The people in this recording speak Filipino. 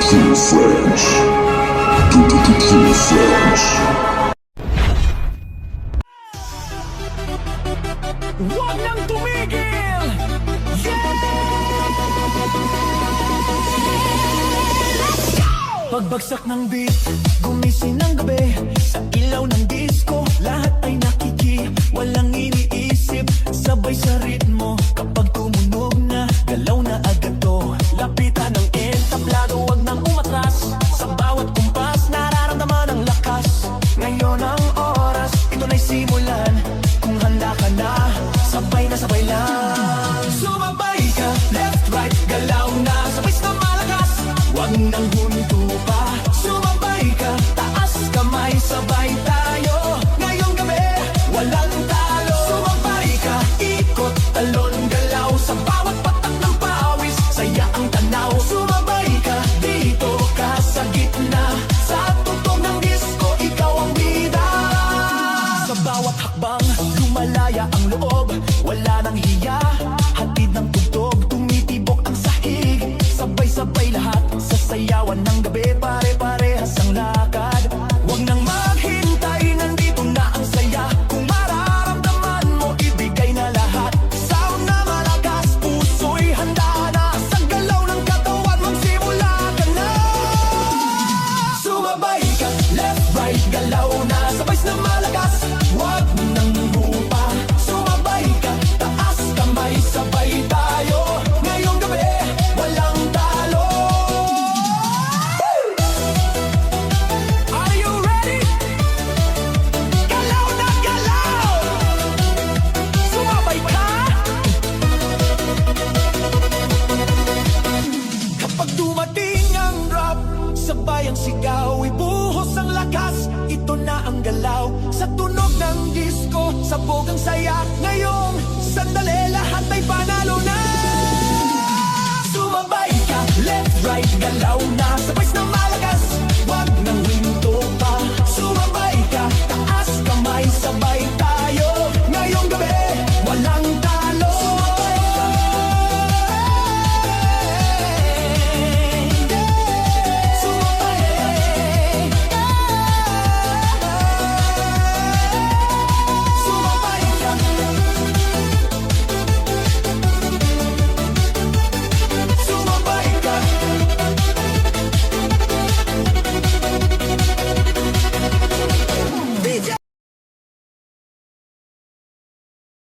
True friends. True friends. Huwag nang tumigil! Pagbagsak ng beat, gumising ng gabi. Sa ilaw ng disco, lahat ay nakiki. Walang iniisip, sabay sa ritmo. Kapag tumunog na, galaw na agad to. Lapitan ng entablado, wag nang umatras. Sa bawat kumpas, nararamdaman ang lakas. Ngayon ang oras, ito na'y simulan. Kung handa ka na, sabay lang. Sumabay ka, left, right, galaw na. Sabay na malakas, wag nang huminto pa. Sumabay ka, taas kamay, sabay tayo. Ngayong gabi, walang talo. Sumabay ka, ikot, talon, galaw. Sa bawat patak ng pawis, saya ang tanaw. Sumabay ka, dito ka sa gitna. Sa tugtog ng disco, ikaw ang bida. Sa bawat hakbang, lumalaya ang loob. Wala nang hiya, hatid ng tugtog. Tumitibok ang sahig. Sabay-sabay lahat, sasayawan ng gabi. Pare-parehas ang lakad. Huwag nang maghintay, nandito na ang saya. Kung mararamdaman mo, ibigay na lahat. Sound na malakas, puso'y handa na. Sa galaw ng katawan, magsimula ka na. Sumabay ka, left, right, galaw na. Sabay na malakas, huwag nang lupa. Sumabay ka, taas kamay, sabay tayo. Ngayong gabi, walang talo. Are you ready? Galaw na galaw! Sumabay ka! Kapag dumating ang drop, sabay ang sigaw, ibuhos ang lakas. Ito na ang galaw, sa tunog ng disco, sabog ang saya. Ngayong sandali, lahat ay panalo na. Sumabay ka, left, right, galaw